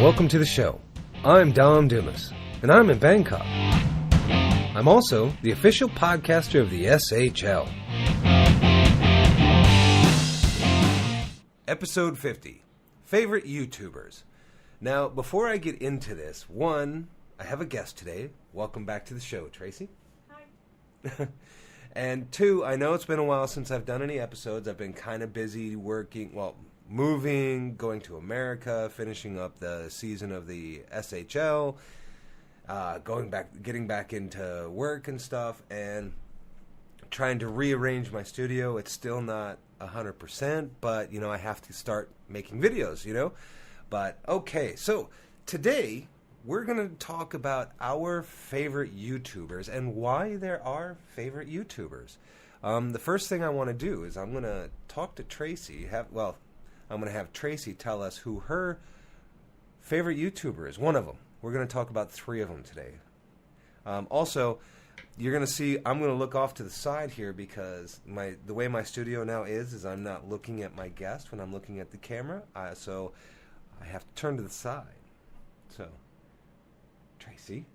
Welcome to the show. I'm Dom Dumais, and I'm in Bangkok. I'm also the official podcaster of the SHL. Episode 50, Favorite YouTubers. Now, before I get into this, one, I have a guest today. Welcome back to the show, Tracy. Hi. And two, I know it's been a while since I've done any episodes. I've been kind of busy working, moving, going to America, finishing up the season of the SHL, getting back into work and stuff, and trying to rearrange my studio. It's still not 100%, but, I have to start making videos, But, okay, so today we're going to talk about our favorite YouTubers and why they're our favorite YouTubers. The first thing I want to do is I'm going to talk to Tracy. I'm going to have Tracy tell us who her favorite YouTuber is. One of them. We're going to talk about three of them today. Also, you're going to see I'm going to look off to the side here because the way my studio now is I'm not looking at my guest when I'm looking at the camera. So I have to turn to the side. So, Tracy,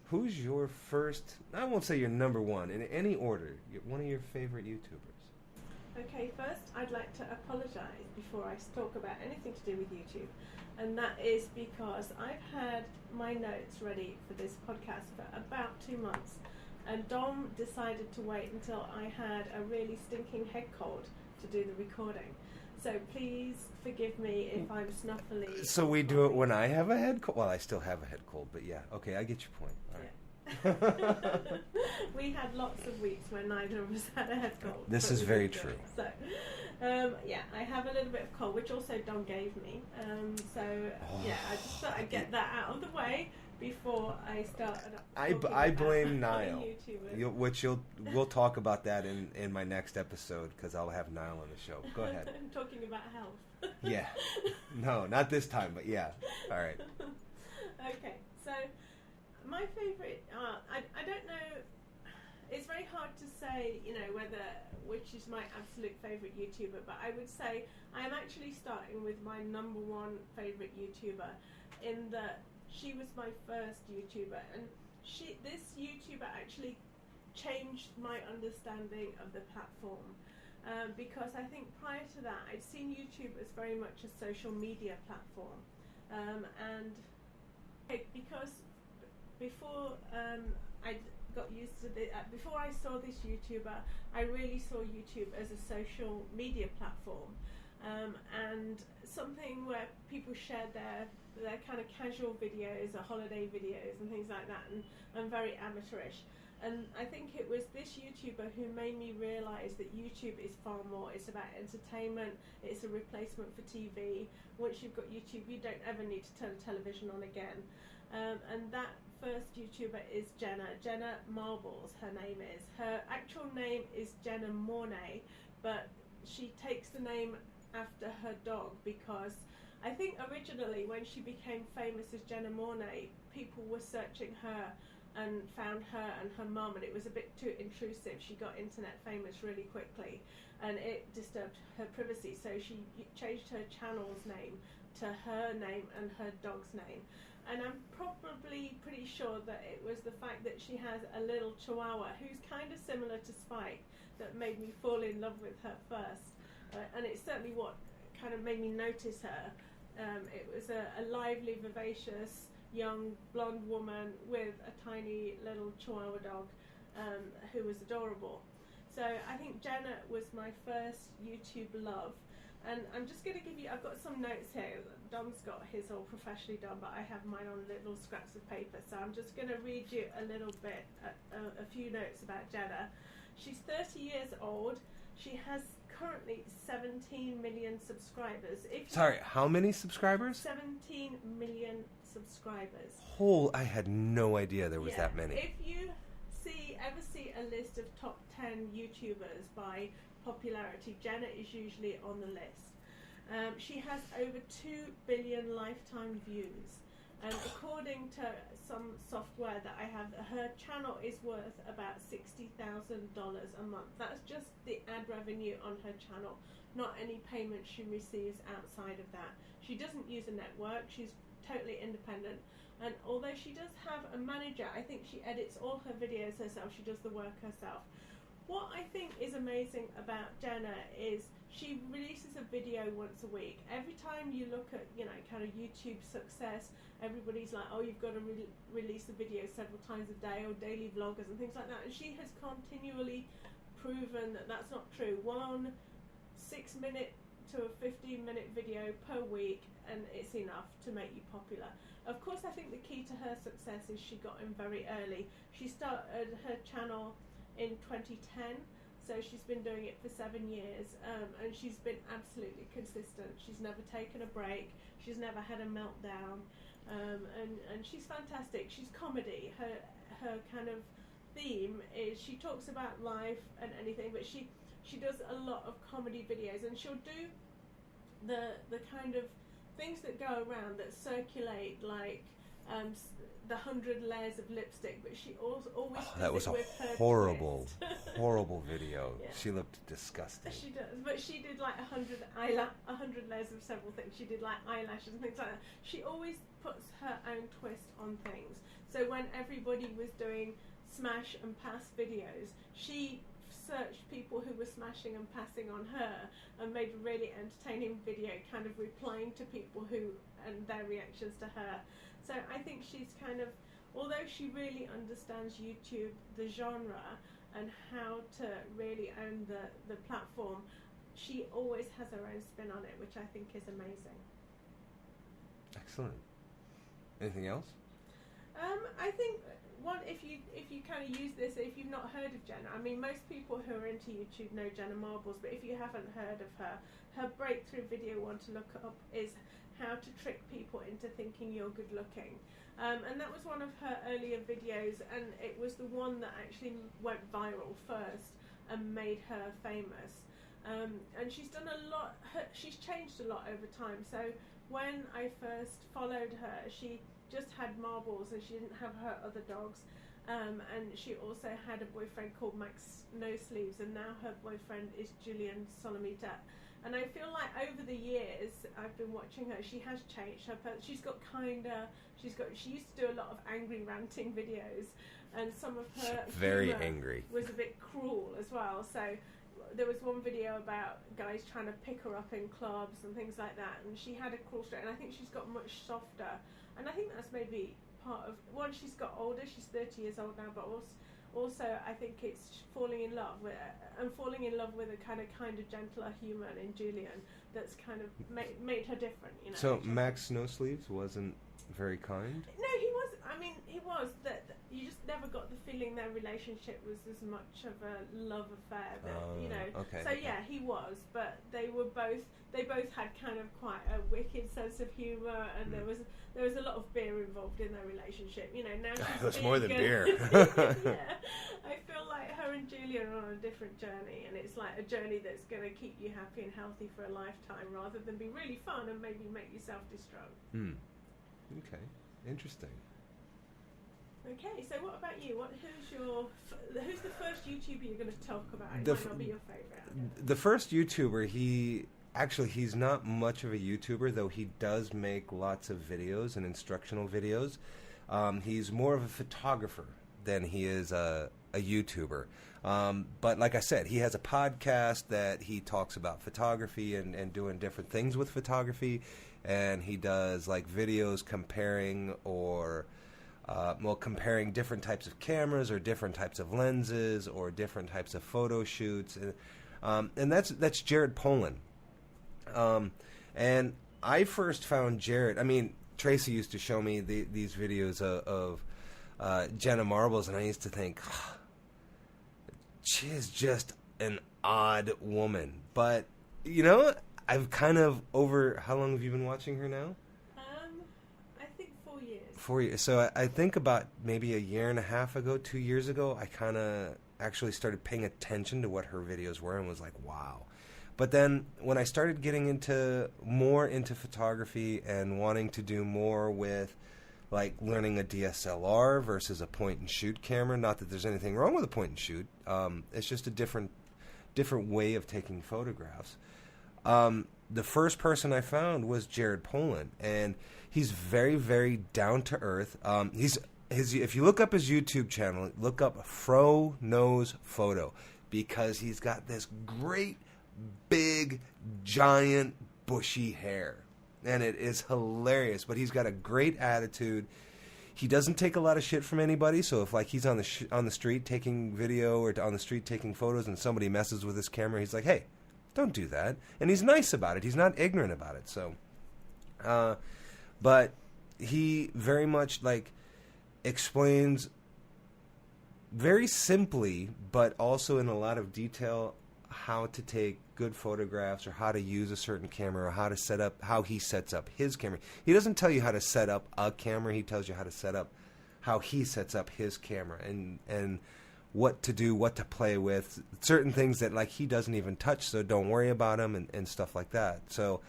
who's your first, I won't say your number one, in any order, one of your favorite YouTubers? Okay, first I'd like to apologise before I talk about anything to do with YouTube, and that is because I've had my notes ready for this podcast for about 2 months, and Dom decided to wait until I had a really stinking head cold to do the recording. So please forgive me if I'm snuffly. So we do it when I have a head cold? Well, I still have a head cold, but yeah. Okay, I get your point. All right. We had lots of weeks when neither of us had a head cold. This is very true. So, I have a little bit of cold, which also Dom gave me. I just thought I'd get that out of the way before I start. I blame Niall, we'll talk about that in my next episode because I'll have Niall on the show. Go ahead. I'm talking about health. Yeah. No, not this time, but yeah. All right. Okay, so my favourite, I don't know, it's very hard to say, which is my absolute favourite YouTuber, but I would say I am actually starting with my number one favourite YouTuber in that she was my first YouTuber, and this YouTuber actually changed my understanding of the platform, because I think prior to that I'd seen YouTube as very much a social media platform, and because before I got used to before I saw this YouTuber, I really saw YouTube as a social media platform, and something where people shared their kind of casual videos or holiday videos and things like that, and very amateurish. And I think it was this YouTuber who made me realise that YouTube is far more. It's about entertainment. It's a replacement for TV. Once you've got YouTube, you don't ever need to turn the television on again. And that first YouTuber is Jenna Marbles, her name is. Her actual name is Jenna Mornay, but she takes the name after her dog because I think originally when she became famous as Jenna Mornay, people were searching her and found her and her mum, and it was a bit too intrusive. She got internet famous really quickly and it disturbed her privacy, so she changed her channel's name to her name and her dog's name. And I'm probably pretty sure that it was the fact that she has a little chihuahua who's kind of similar to Spike that made me fall in love with her first. And it's certainly what kind of made me notice her. It was a lively, vivacious, young, blonde woman with a tiny little chihuahua dog who was adorable. So I think Jenna was my first YouTube love. And I'm just going to give you, I've got some notes here. Dom's got his all professionally done, but I have mine on little scraps of paper. So I'm just going to read you a little bit, a few notes about Jenna. She's 30 years old. She has currently 17 million subscribers. Sorry, how many subscribers? 17 million subscribers. I had no idea there was that many. If you ever see a list of top 10 YouTubers by popularity, Jenna is usually on the list. She has over 2 billion lifetime views, and according to some software that I have, her channel is worth about $60,000 a month. That's just the ad revenue on her channel, not any payment she receives outside of that. She doesn't use a network. She's totally independent. And although she does have a manager, I think she edits all her videos herself. She does the work herself. What I think is amazing about Jenna is she releases a video once a week. Every time you look at, kind of YouTube success, everybody's like, oh, you've got to release a video several times a day, or daily vloggers and things like that. And she has continually proven that that's not true. 1 6-minute to a 15-minute video per week, and it's enough to make you popular. Of course, I think the key to her success is she got in very early. She started her channel in 2010, so she's been doing it for 7 years, and she's been absolutely consistent. She's never taken a break. She's never had a meltdown, and she's fantastic. She's comedy. Her kind of theme is she talks about life and anything, but she does a lot of comedy videos, and she'll do the kind of things that go around that circulate, like the 100 layers of lipstick, but she always that was a horrible video. Yeah. She looked disgusting. She does, but she did like 100 layers of several things. She did like eyelashes and things like that. She always puts her own twist on things. So when everybody was doing smash and pass videos, she searched people who were smashing and passing on her and made a really entertaining video kind of replying to people who and their reactions to her. So I think she's kind of, although she really understands YouTube, the genre, and how to really own the platform, she always has her own spin on it, which I think is amazing. Excellent. Anything else? I think if you kind of use this, if you've not heard of Jenna, I mean, most people who are into YouTube know Jenna Marbles, but if you haven't heard of her breakthrough video one to look up is how to trick people into thinking you're good looking. And that was one of her earlier videos, and it was the one that actually went viral first and made her famous. And she's done a lot, she's changed a lot over time. So when I first followed her, she just had Marbles and she didn't have her other dogs, and she also had a boyfriend called Max No Sleeves, and now her boyfriend is Julian Solomita. And I feel like over the years I've been watching her, she has changed. She's got kinder. She used to do a lot of angry ranting videos, and some of her very angry was a bit cruel as well. So there was one video about guys trying to pick her up in clubs and things like that, and she had a cruel streak. And I think she's got much softer, and I think that's maybe part of, one, she's got older, she's 30 years old now, but also I think it's falling in love with a kind of kinder, gentler human in Julian that's kind of made her different, So Max No Sleeves wasn't very kind? No, he was. I mean, he was. That you just never got the feeling their relationship was as much of a love affair. Okay. So yeah, he was. But they both had kind of quite a wicked sense of humour, and there was a lot of beer involved in their relationship. Now she's it was more than beer. Yeah, I feel like her and Julian are on a different journey, and it's like a journey that's going to keep you happy and healthy for a lifetime, rather than be really fun and maybe make you self-destruct. Okay, interesting. Okay, so what about you? Who's the first YouTuber you're going to talk about? It might not be your favourite. The first YouTuber, he's not much of a YouTuber, though he does make lots of videos and instructional videos. He's more of a photographer than he is a YouTuber. But like I said, he has a podcast that he talks about photography and doing different things with photography. And he does like videos comparing comparing different types of cameras or different types of lenses or different types of photo shoots. And that's Jared Polin. And I first found Jared, I mean, Tracy used to show me these videos of Jenna Marbles, and I used to think, she is just an odd woman. But, I've kind of how long have you been watching her now? I think 4 years. 4 years. So I think about maybe a year and a half ago, 2 years ago, I kind of actually started paying attention to what her videos were and was like, wow. But then when I started getting more into photography and wanting to do more with like learning a DSLR versus a point and shoot camera, not that there's anything wrong with a point and shoot, it's just a different way of taking photographs. The first person I found was Jared Poland, and he's very, very down to earth. If you look up his YouTube channel, look up Fro Knows Photo, because he's got this great, big, giant, bushy hair, and it is hilarious. But he's got a great attitude. He doesn't take a lot of shit from anybody. So if like he's on the street taking video or on the street taking photos, and somebody messes with his camera, he's like, "Hey, don't do that." And he's nice about it. He's not ignorant about it. So, but he very much like explains very simply, but also in a lot of detail, how to take good photographs, or how to use a certain camera, or how he sets up his camera. He doesn't tell you how to set up a camera. He tells you how he sets up his camera, and what to do, what to play with, certain things that like he doesn't even touch, so don't worry about them, and stuff like that. So,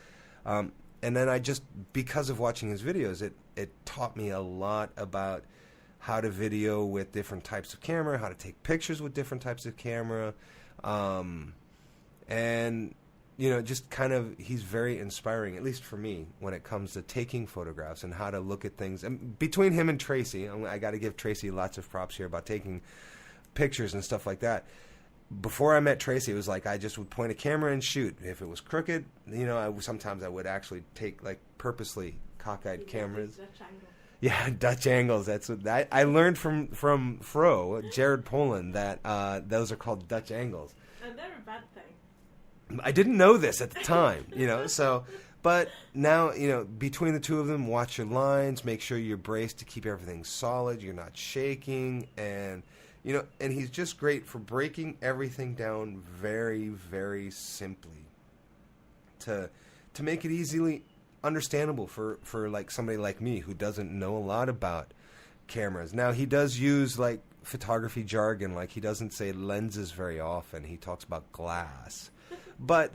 and then I just, because of watching his videos, it taught me a lot about how to video with different types of camera, how to take pictures with different types of camera, and just kind of, he's very inspiring, at least for me, when it comes to taking photographs and how to look at things. And between him and Tracy, I got to give Tracy lots of props here about taking pictures and stuff like that. Before I met Tracy, it was like I just would point a camera and shoot. If it was crooked, sometimes I would actually take like purposely cockeyed cameras. Dutch angle. Yeah, Dutch angles. That's what I learned from Fro, Jared Poland, that those are called Dutch angles. And they're a bad thing. I didn't know this at the time, so. But now, between the two of them, watch your lines, make sure you're braced to keep everything solid, you're not shaking, and and he's just great for breaking everything down very, very simply to make it easily understandable for like somebody like me who doesn't know a lot about cameras. Now, he does use like photography jargon, like he doesn't say lenses very often. He talks about glass. But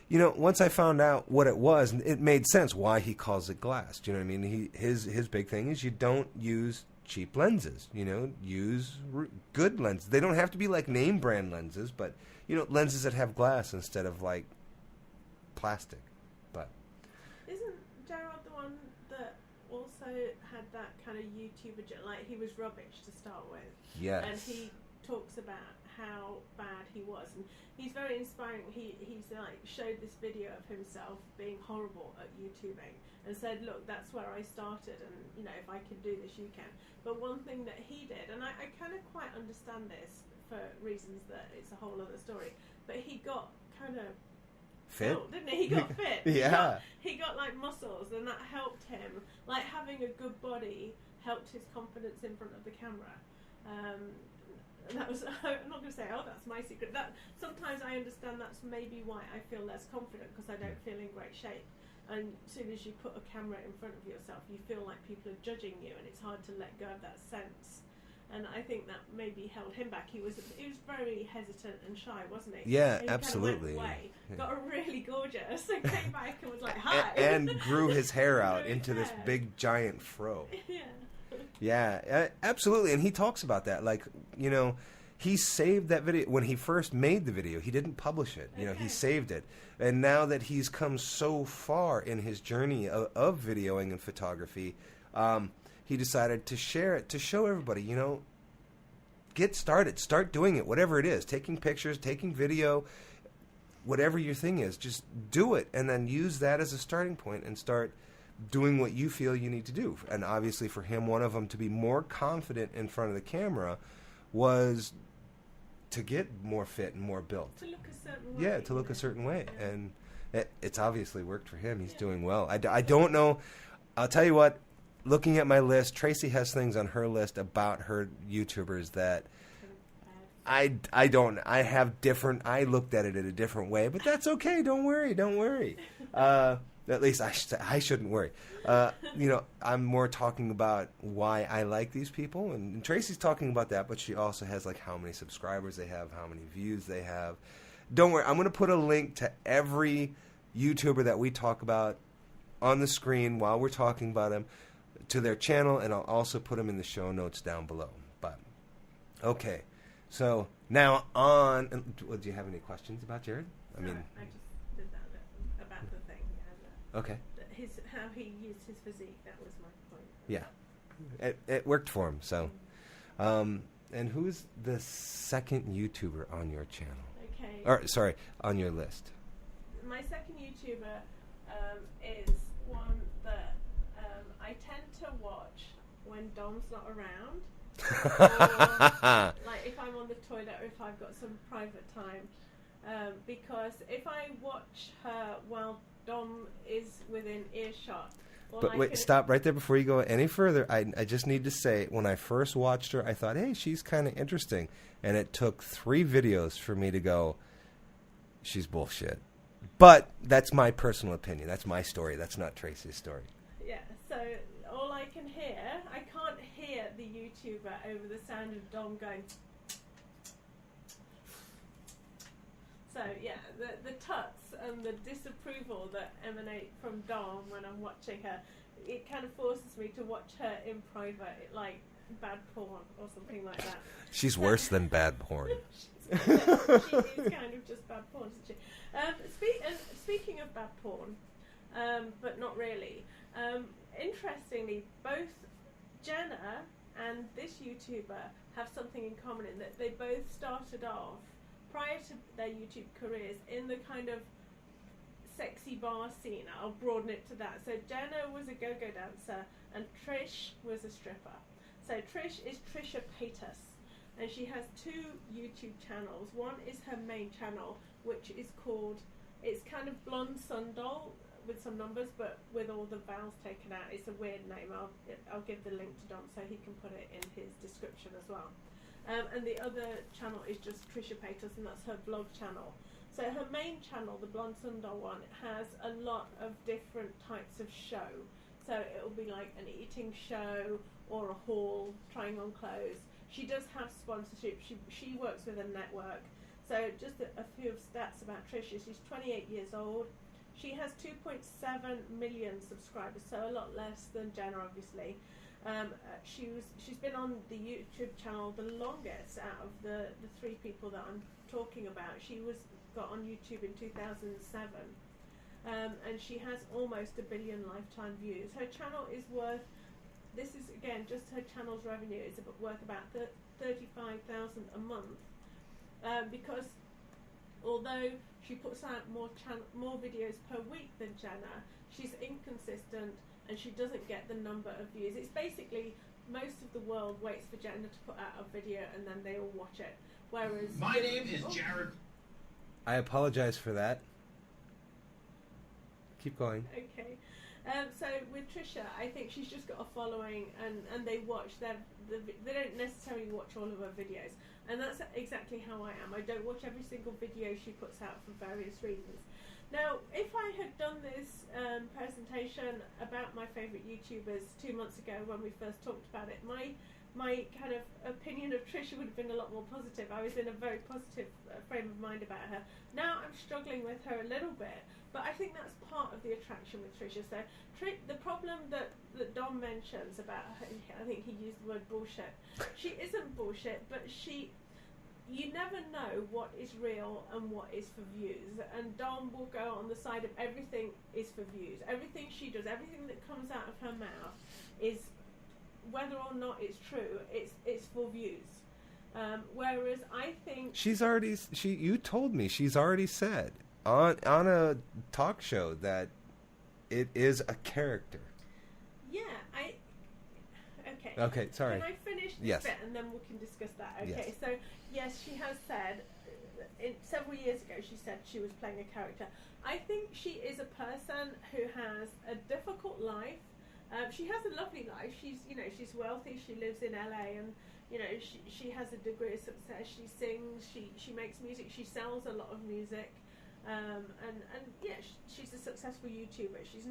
once I found out what it was, it made sense why he calls it glass. Do you know what I mean? His big thing is you don't use cheap lenses. Use good lenses. They don't have to be like name brand lenses, but lenses that have glass instead of like plastic. But isn't Gerard the one that also had that kind of YouTuber, like he was rubbish to start with? Yes. And he talks about how bad he was, and he's very inspiring. He's like showed this video of himself being horrible at YouTubing and said, look, that's where I started, and if I can do this, you can. But one thing that he did, and I kind of quite understand this for reasons that it's a whole other story, but he got kind of fit, didn't he? He got fit. Yeah. He got like muscles, and that helped him. Like having a good body helped his confidence in front of the camera. And that was, I'm not going to say, oh, that's my secret. That sometimes I understand that's maybe why I feel less confident, because I don't feel in great shape. And as soon as you put a camera in front of yourself, you feel like people are judging you, and it's hard to let go of that sense. And I think that maybe held him back. He was very hesitant and shy, wasn't he? Yeah, and he absolutely. Kind of went away, got really gorgeous, and came back and was like, hi. And grew his hair out into this big giant fro. Yeah. Yeah, absolutely. And he talks about that. Like, he saved that video. When he first made the video, he didn't publish it. He saved it. And now that he's come so far in his journey of videoing and photography, he decided to share it, to show everybody, get started. Start doing it, whatever it is. Taking pictures, taking video, whatever your thing is. Just do it, and then use that as a starting point and start doing what you feel you need to do. And obviously for him, one of them, to be more confident in front of the camera, was to get more fit and more built. To look a certain way. Yeah, to look a certain way. Yeah. And it's obviously worked for him. He's doing well. I don't know. I'll tell you what, looking at my list, Tracy has things on her list about her YouTubers that I don't. I have different. I looked at it in a different way, but that's okay. Don't worry. At least I shouldn't worry. I'm more talking about why I like these people, and Tracy's talking about that, but she also has like how many subscribers they have, how many views they have. Don't worry, I'm going to put a link to every YouTuber that we talk about on the screen while we're talking about them, to their channel, and I'll also put them in the show notes down below. But okay, so now on. Do you have any questions about Jared? I just did that. Okay. How he used his physique. That was my point. Yeah, it worked for him. So, and who's the second YouTuber on your channel? Okay. Or sorry, on your list? My second YouTuber is one that I tend to watch when Dom's not around. Or, like if I'm on the toilet or if I've got some private time, because if I watch her while Dom is within earshot. But wait, stop right there before you go any further. I just need to say, when I first watched her, I thought, hey, she's kind of interesting. And it took 3 videos for me to go, she's bullshit. But that's my personal opinion. That's my story. That's not Tracy's story. Yeah, so all I can hear, I can't hear the YouTuber over the sound of Dom going. So yeah, the tuts and the disapproval that emanate from Dom when I'm watching her, it kind of forces me to watch her in private, like bad porn or something like that. She's worse than bad porn. She is kind of just bad porn, isn't she? Speaking of bad porn, but not really. Interestingly, both Jenna and this YouTuber have something in common in that they both started off prior to their YouTube careers in the kind of sexy bar scene. I'll broaden it to that. So Jenna was a go-go dancer and Trish was a stripper. So Trish is Trisha Paytas, and she has 2 YouTube channels. One is her main channel, which is called, it's kind of Blonde Sundoll with some numbers, but with all the vowels taken out. It's a weird name. I'll give the link to Dom so he can put it in his description as well. And the other channel is just Trisha Paytas, and that's her vlog channel. So her main channel, the Blonde Sundoll one, has a lot of different types of show. So it'll be like an eating show or a haul, trying on clothes. She does have sponsorship. She works with a network. So just a few stats about Trisha. She's 28 years old. She has 2.7 million subscribers, so a lot less than Jenna, obviously. She's been on the YouTube channel the longest out of the 3 people that I'm talking about. She got on YouTube in 2007, and she has almost 1 billion lifetime views. Her channel is worth, this is again just her channel's revenue, is worth about 35,000 a month, because although she puts out more videos per week than Jenna, she's inconsistent and she doesn't get the number of views. It's basically most of the world waits for Jenna to put out a video and then they all watch it. Whereas my name is Jared. I apologize for that. Keep going. Okay. So with Trisha, I think she's just got a following, and they watch they don't necessarily watch all of her videos, and that's exactly how I am. I don't watch every single video she puts out for various reasons. Now, if I had done this presentation about my favourite YouTubers 2 months ago when we first talked about it, my kind of opinion of Trisha would have been a lot more positive. I was in a very positive frame of mind about her. Now I'm struggling with her a little bit, but I think that's part of the attraction with Trisha. So the problem that Dom mentions about her, I think he used the word bullshit. She isn't bullshit, but you never know what is real and what is for views. And Dom will go on the side of everything is for views. Everything she does, everything that comes out of her mouth is, whether or not it's true, it's for views. Whereas I think you told me she's already said on a talk show that it is a character. Yeah, okay. Okay, sorry. Can I finish this bit and then we can discuss that? Okay, so yes, she has said, several years ago she said she was playing a character. I think she is a person who has a difficult life. She has a lovely life. She's wealthy. She lives in LA, and she has a degree of success. She sings. She makes music. She sells a lot of music, and she's a successful YouTuber. She's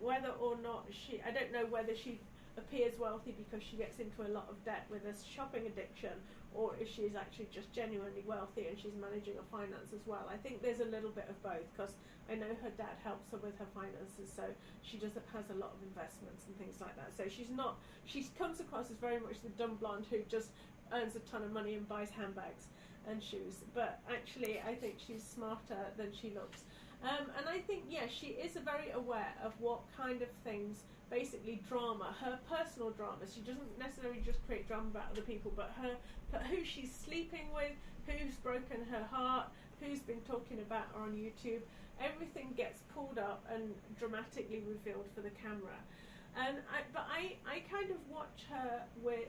whether or not I don't know whether she appears wealthy because she gets into a lot of debt with a shopping addiction, or if she's actually just genuinely wealthy and she's managing her finance as well. I think there's a little bit of both, because I know her dad helps her with her finances, so she has a lot of investments and things like that. So she comes across as very much the dumb blonde who just earns a ton of money and buys handbags and shoes, but actually I think she's smarter than she looks. And I think, yeah, she is very aware of what kind of things, basically drama, her personal drama. She doesn't necessarily just create drama about other people, but who she's sleeping with, who's broken her heart, who's been talking about her on YouTube. Everything gets pulled up and dramatically revealed for the camera. And I kind of watch her with,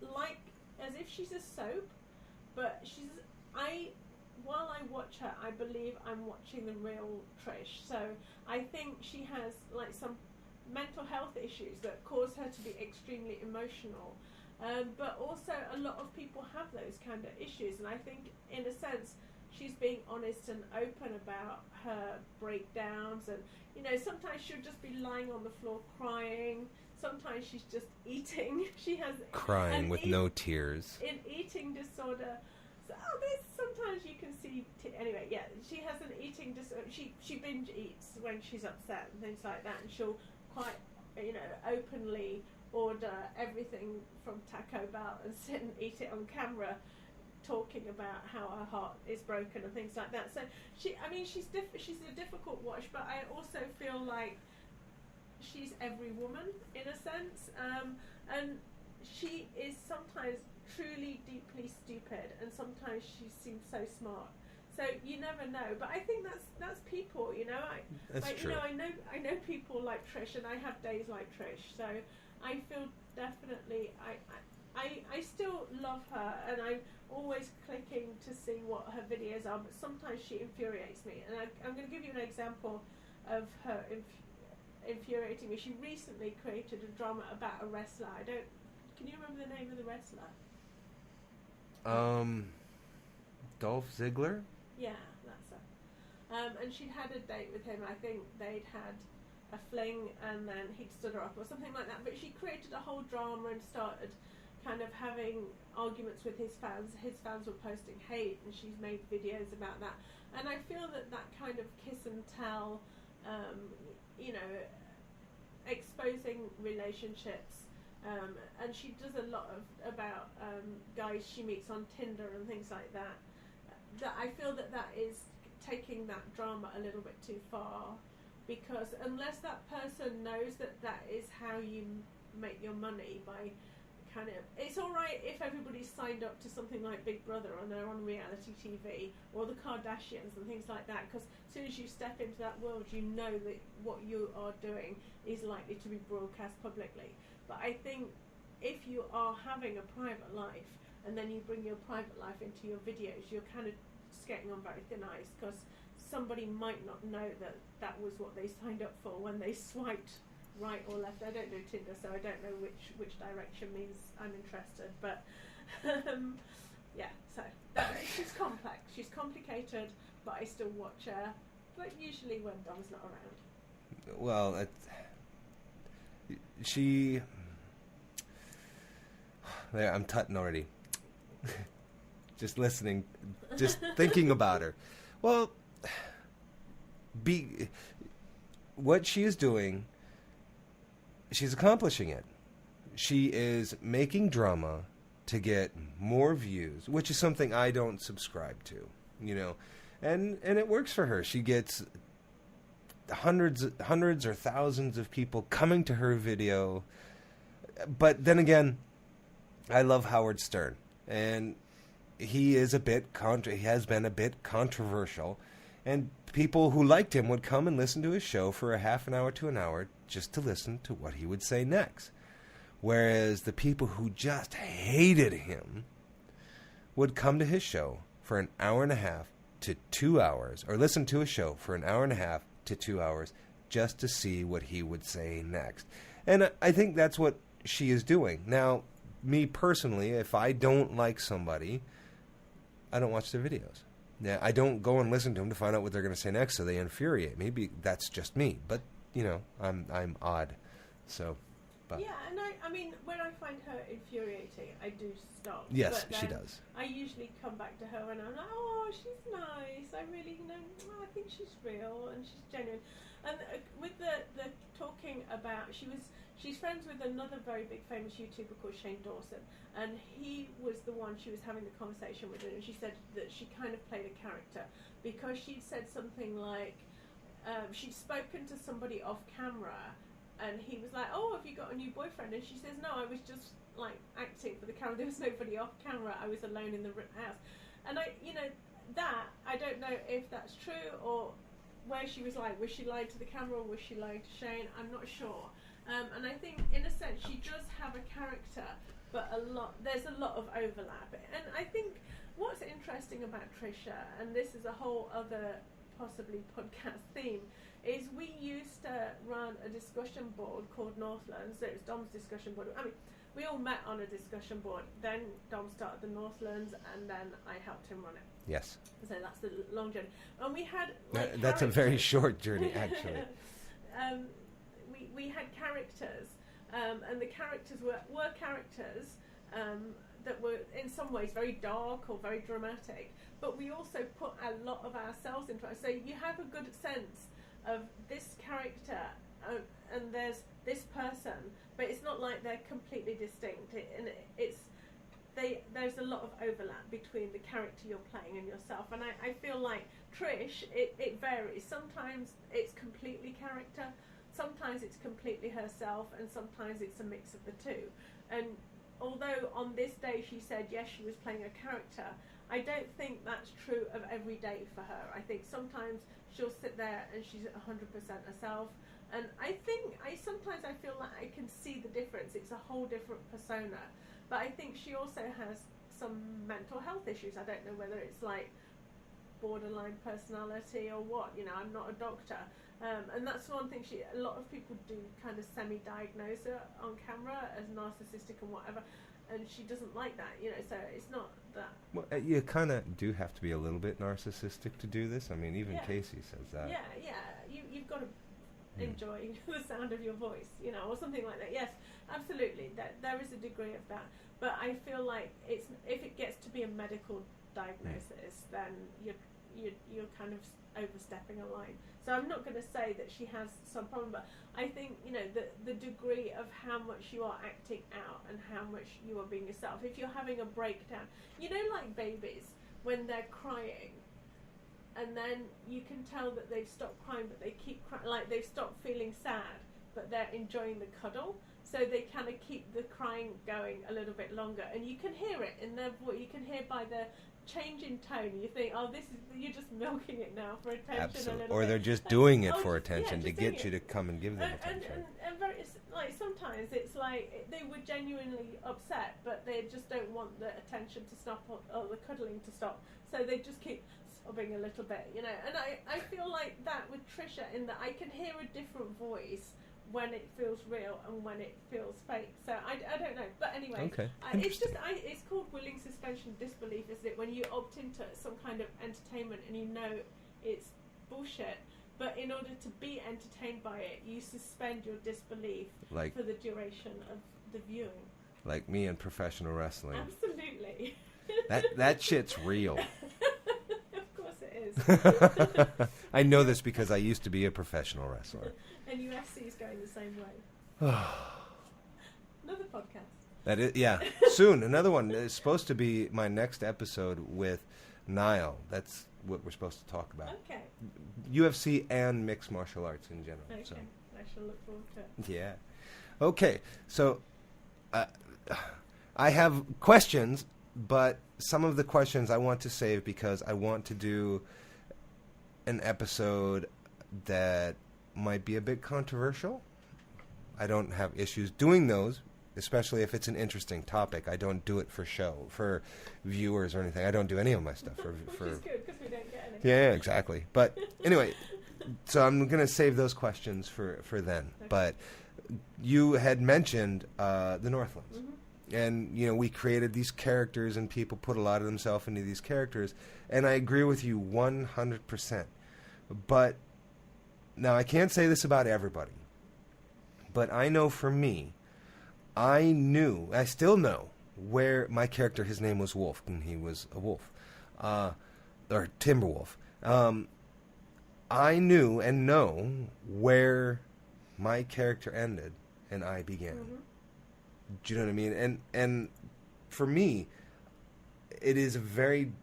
like, as if she's a soap, but while I watch her, I believe I'm watching the real Trish. So I think she has like some mental health issues that cause her to be extremely emotional. But also a lot of people have those kind of issues, and I think in a sense she's being honest and open about her breakdowns. And you know, sometimes she'll just be lying on the floor crying. Sometimes she's just eating. She has crying with no tears. An eating disorder. So, sometimes you can see. Anyway, yeah, she has an eating disorder. She binge eats when she's upset and things like that, and she'll quite, you know, openly order everything from Taco Bell and sit and eat it on camera, talking about how her heart is broken and things like that. So she's a difficult watch, but I also feel like she's every woman in a sense, and she is sometimes truly deeply stupid, and sometimes she seems so smart. So you never know, but I think that's people, you know. That's true. You know, I know people like Trish, and I have days like Trish. So I feel definitely I still love her, and I'm always clicking to see what her videos are. But sometimes she infuriates me, and I'm going to give you an example of her infuriating me. She recently created a drama about a wrestler. Can you remember the name of the wrestler? Dolph Ziggler? Yeah, that's her. And she'd had a date with him. I think they'd had a fling, and then he'd stood her up or something like that. But she created a whole drama and started kind of having arguments with his fans. His fans were posting hate, and she's made videos about that. And I feel that kind of kiss and tell, you know, exposing relationships. And she does a lot about guys she meets on Tinder and things like that. That I feel that is taking that drama a little bit too far, because unless that person knows that is how you make your money, by kind of, it's all right if everybody's signed up to something like Big Brother and they're on reality TV, or the Kardashians and things like that, because as soon as you step into that world, you know that what you are doing is likely to be broadcast publicly. But I think if you are having a private life and then you bring your private life into your videos, you're kind of skating on very thin ice, because somebody might not know that was what they signed up for when they swiped right or left. I don't do Tinder, so I don't know which direction means I'm interested. But yeah, so she's complex, she's complicated, but I still watch her. But usually when Dom's not around. Well, there, I'm tutting already. Just listening, just thinking about her. Well, what she is doing, she's accomplishing it. She is making drama to get more views, which is something I don't subscribe to, you know, and it works for her. She gets hundreds or thousands of people coming to her video. But then again, I love Howard Stern, and he is he has been a bit controversial, and people who liked him would come and listen to his show for a half an hour to an hour just to listen to what he would say next. Whereas the people who just hated him would come to his show for an hour and a half to 2 hours, or listen to a show for an hour and a half to 2 hours just to see what he would say next. And I think that's what she is doing. Now, me personally, if I don't like somebody, I don't watch their videos. Yeah, I don't go and listen to them to find out what they're going to say next, so they infuriate me. That's just me. But, you know, I'm odd. So, but. Yeah, and I mean, when I find her infuriating, I do stop. Yes, she does. I usually come back to her and I'm like, oh, she's nice. I really, you know, I think she's real and she's genuine. And with the talking about, she's friends with another very big famous YouTuber called Shane Dawson, and he was the one she was having the conversation with, and she said that she kind of played a character because she'd said something like, she'd spoken to somebody off camera, and he was like, "Oh, have you got a new boyfriend?" And she says, "No, I was just like acting for the camera. There was nobody off camera. I was alone in the house." And I don't know if that's true, or where she was like, was she lying to the camera, or was she lying to Shane? I'm not sure. And I think, in a sense, she does have a character, but there's a lot of overlap. And I think what's interesting about Trisha, and this is a whole other possibly podcast theme, is we used to run a discussion board called Northlands. So it was Dom's discussion board. I mean, we all met on a discussion board. Then Dom started the Northlands, and then I helped him run it. Yes. So that's the long journey. And we had that's a very short journey, actually. We had characters, and the characters were characters that were in some ways very dark or very dramatic, but we also put a lot of ourselves into it. So you have a good sense of this character, and there's this person, but it's not like they're completely distinct. There's a lot of overlap between the character you're playing and yourself, and I feel like Trish, it varies. Sometimes it's completely character, sometimes it's completely herself, and sometimes it's a mix of the two. And although on this day she said yes, she was playing a character, I don't think that's true of every day for her. I think sometimes she'll sit there and she's 100% herself, and sometimes I feel like I can see the difference. It's a whole different persona. But I think she also has some mental health issues. I don't know whether it's like borderline personality or what. I'm not a doctor. And that's one thing a lot of people do kind of semi-diagnose her on camera as narcissistic and whatever. And she doesn't like that, so it's not that. Well, you kind of do have to be a little bit narcissistic to do this. I mean, even Casey says that. Yeah. You've got to enjoy the sound of your voice, or something like that. Yes, absolutely. There is a degree of that, but I feel like if it gets to be a medical diagnosis, then you're kind of overstepping a line. So I'm not going to say that she has some problem, but I think the degree of how much you are acting out and how much you are being yourself. If you're having a breakdown, like babies when they're crying, and then you can tell that they've stopped crying, but they keep crying, like they've stopped feeling sad, but they're enjoying the cuddle. So they kind of keep the crying going a little bit longer, and you can hear it in their voice. You can hear by the change in tone. You think, oh, you're just milking it now for attention. Absolutely. A little or bit. they're just doing it for attention to get you to come and give them attention. And sometimes it's like they were genuinely upset, but they just don't want the attention to stop or the cuddling to stop. So they just keep sobbing a little bit, And I feel like that with Trisha, in that I can hear a different voice when it feels real and when it feels fake. So I don't know. But anyway, okay. It's called willing suspension of disbelief, isn't it? When you opt into some kind of entertainment and it's bullshit, but in order to be entertained by it, you suspend your disbelief for the duration of the viewing. Like me in professional wrestling. Absolutely. That shit's real. Of course it is. I know this because I used to be a professional wrestler. And UFC is going the same way. Another podcast. That is, yeah. Soon, another one. It's supposed to be my next episode with Niall. That's what we're supposed to talk about. Okay. UFC and mixed martial arts in general. Okay. So. I shall look forward to it. Yeah. Okay. So, I have questions, but some of the questions I want to save because I want to do an episode that might be a bit controversial. I don't have issues doing those, especially if it's an interesting topic. I don't do it for viewers or anything. I don't do any of my stuff for Which is good because we don't get any. Yeah, exactly. But anyway, so I'm going to save those questions for then. Okay. But you had mentioned the Northlands. Mm-hmm. And, we created these characters and people put a lot of themselves into these characters. And I agree with you 100%. But now, I can't say this about everybody, but I know for me, I still know where my character, his name was Wolf, and he was a wolf, or Timberwolf. I knew and know where my character ended and I began. Mm-hmm. Do you know what I mean? And for me, it is a very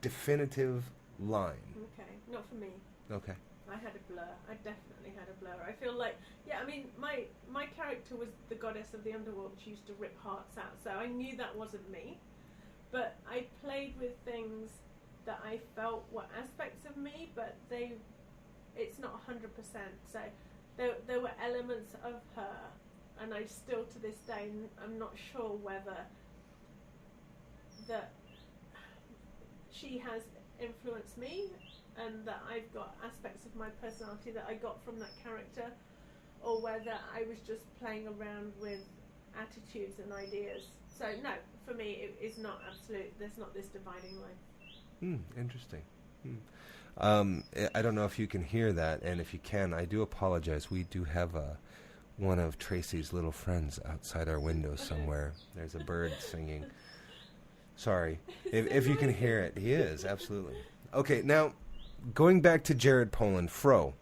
definitive line. Okay, not for me. Okay. I had a blur. I definitely had a blur. I feel like, yeah, I mean, my character was the goddess of the underworld. She used to rip hearts out, so I knew that wasn't me. But I played with things that I felt were aspects of me, but it's not 100%. So there were elements of her, and I still to this day, I'm not sure whether that she has influenced me and that I've got aspects of my personality that I got from that character, or whether I was just playing around with attitudes and ideas. So no, for me it is not absolute. There's not this dividing line. Interesting. I don't know if you can hear that, and if you can, I do apologize. We do have one of Tracy's little friends outside our window somewhere. There's a bird singing. Sorry. If you can hear it, he is, absolutely. Okay, now, going back to Jared Polin, Fro.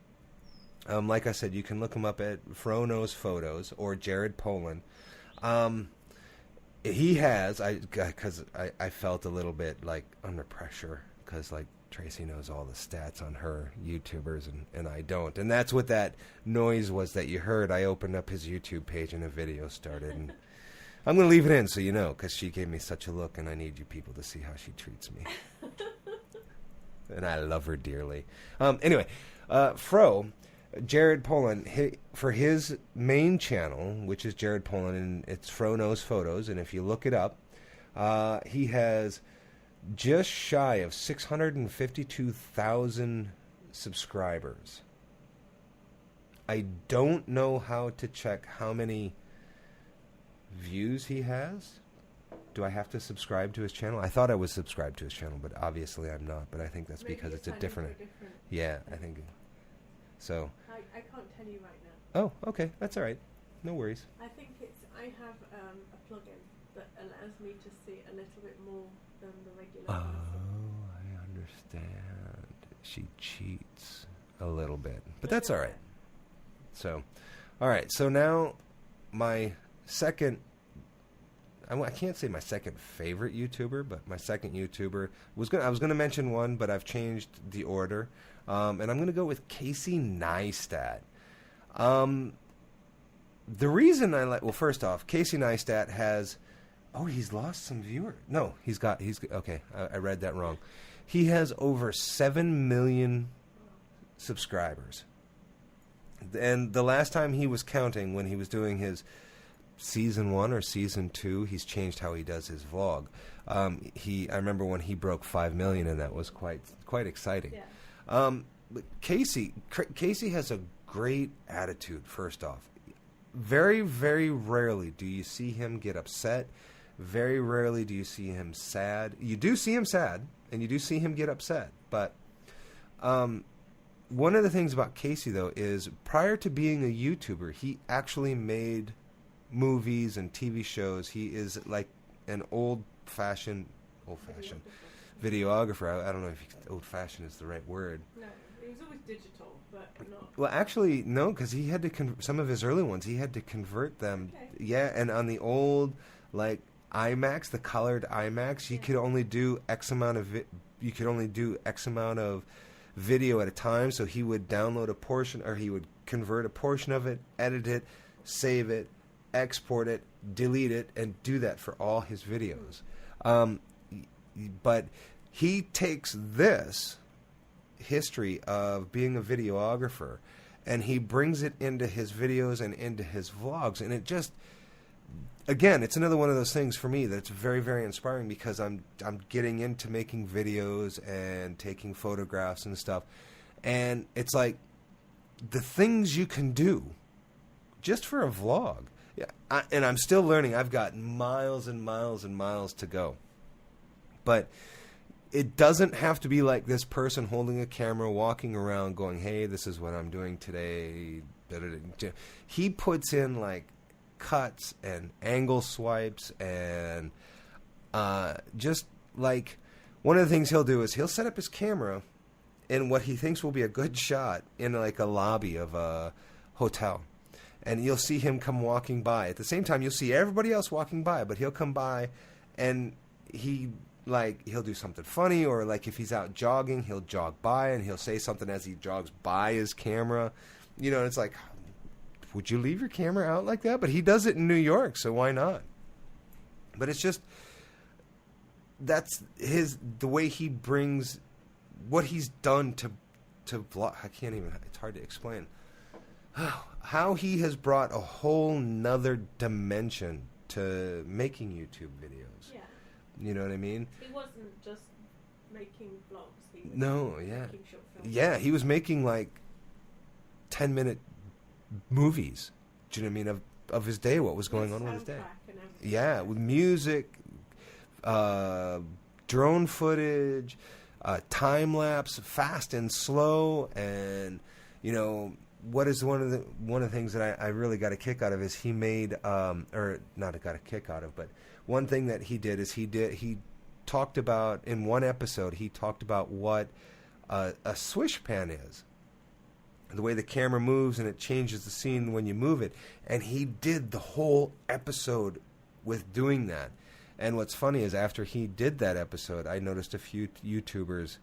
Like I said, you can look him up at Fro Knows Photos or Jared Polin. He has, because I felt a little bit like under pressure, because like Tracy knows all the stats on her YouTubers and I don't. And that's what that noise was that you heard. I opened up his YouTube page and a video started. And I'm going to leave it in so you know, because she gave me such a look and I need you people to see how she treats me. And I love her dearly. Anyway, Fro, Jared Polin, for his main channel, which is Jared Polin, and it's Fro Knows Photos, and if you look it up, he has just shy of 652,000 subscribers. I don't know how to check how many views he has. Do I have to subscribe to his channel? I thought I was subscribed to his channel, but obviously I'm not. But I think that's Maybe because it's a different... Yeah, I think... So... I can't tell you right now. Oh, okay. That's all right. No worries. I think I have a plugin that allows me to see a little bit more than the regular person. Oh, I understand. She cheats a little bit. But that's all right. So, all right. So now my second... I can't say my second favorite YouTuber, but my second YouTuber I was going to mention one, but I've changed the order, and I'm going to go with Casey Neistat. The reason I like, well, first off, Casey Neistat has, he's lost some viewers. No, okay, I read that wrong. He has over 7 million subscribers, and the last time he was counting, when he was doing his season 1 or season 2, he's changed how he does his vlog. I remember when he broke 5 million, and that was quite exciting. Yeah. But Casey has a great attitude. First off, very, very rarely do you see him get upset. Very rarely do you see him sad. You do see him sad, and you do see him get upset. But one of the things about Casey, though, is prior to being a YouTuber, he actually made movies and TV shows. He is like an old-fashioned videographer. I don't know if old-fashioned is the right word. No, he was always digital, but not. Well, actually, no, because he had to some of his early ones, he had to convert them. Okay. Yeah, and on the old, like IMAX, the colored IMAX, you could only do X amount of video at a time. So he would download a portion, or he would convert a portion of it, edit it, save it, export it, delete it, and do that for all his videos. But he takes this history of being a videographer and he brings it into his videos and into his vlogs, and it just, again, it's another one of those things for me that's very, very inspiring, because I'm getting into making videos and taking photographs and stuff, and it's like the things you can do just for a vlog. Yeah, and I'm still learning. I've got miles and miles and miles to go. But it doesn't have to be like this person holding a camera, walking around going, hey, this is what I'm doing today. He puts in like cuts and angle swipes, and just like one of the things he'll do is he'll set up his camera in what he thinks will be a good shot in like a lobby of a hotel. And you'll see him come walking by. At the same time, you'll see everybody else walking by, but he'll come by, and he like he'll do something funny, or like if he's out jogging, he'll jog by and he'll say something as he jogs by his camera. You know, it's like, would you leave your camera out like that? But he does it in New York, so why not? But it's just, that's the way he brings what he's done to vlog. I can't even, it's hard to explain. How he has brought a whole nother dimension to making YouTube videos. Yeah. You know what I mean? He wasn't just making vlogs. He was making short films. Yeah, he was making like 10-minute movies. Do you know what I mean? Of his day, what was going on with his day. Yeah, with music, drone footage, time lapse, fast and slow, and you know what is one of the things that I really got a kick out of is he made or not got a kick out of, but one thing that he did is he talked about in one episode he talked about what a swish pan is. The way the camera moves and it changes the scene when you move it. And he did the whole episode with doing that. And what's funny is after he did that episode, I noticed a few YouTubers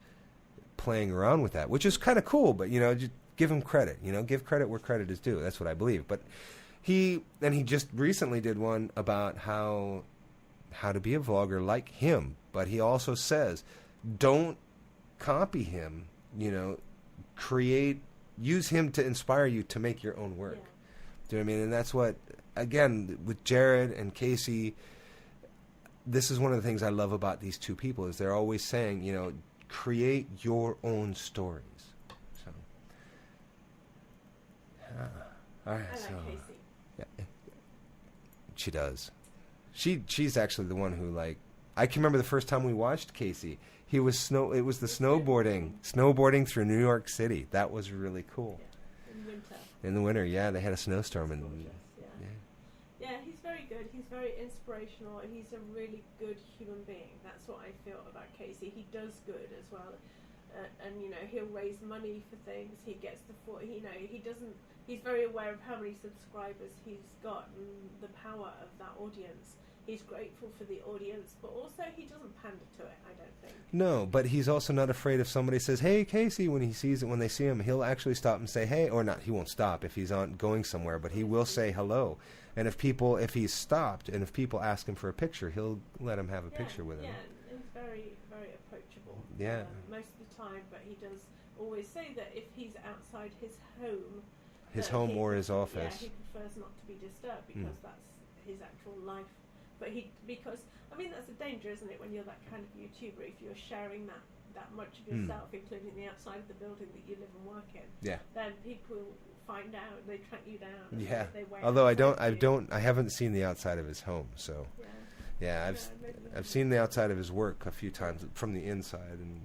playing around with that, which is kind of cool. But, you know, just give him credit. You know, give credit where credit is due. That's what I believe. But he just recently did one about how to be a vlogger like him. But he also says, don't copy him, you know, use him to inspire you to make your own work. Yeah. Do you know what I mean? And that's what, again, with Jared and Casey, this is one of the things I love about these two people is they're always saying, you know, create your own stories. So, all right. I like so, Casey. Yeah, she does. She's actually the one who, like, I can remember the first time we watched Casey. It was the snowboarding through New York City. That was really cool. Yeah. In winter. In the winter, yeah, they had a snowstorm and yeah, he's very good. He's very inspirational. He's a really good human being. That's what I feel about Casey. He does good as well, and you know he'll raise money for things. He gets he's very aware of how many subscribers he's got and the power of that audience. He's grateful for the audience, but also he doesn't pander to it, I don't think. No, but he's also not afraid if somebody says, "Hey, Casey," when they see him, he'll actually stop and say, "Hey," or not. He won't stop if he's going somewhere, but he will say hello. And if he's stopped, and if people ask him for a picture, he'll let him have a picture with him. Yeah, he's very, very approachable. Yeah. Most of the time, but he does always say that if he's outside his home, or his office, he prefers not to be disturbed because that's his actual life. But because that's a danger, isn't it, when you're that kind of YouTuber, if you're sharing that much of yourself, including the outside of the building that you live and work in, then people find out, they track you down. Yeah. They although I haven't seen the outside of his home, so I've seen the outside of his work a few times from the inside, and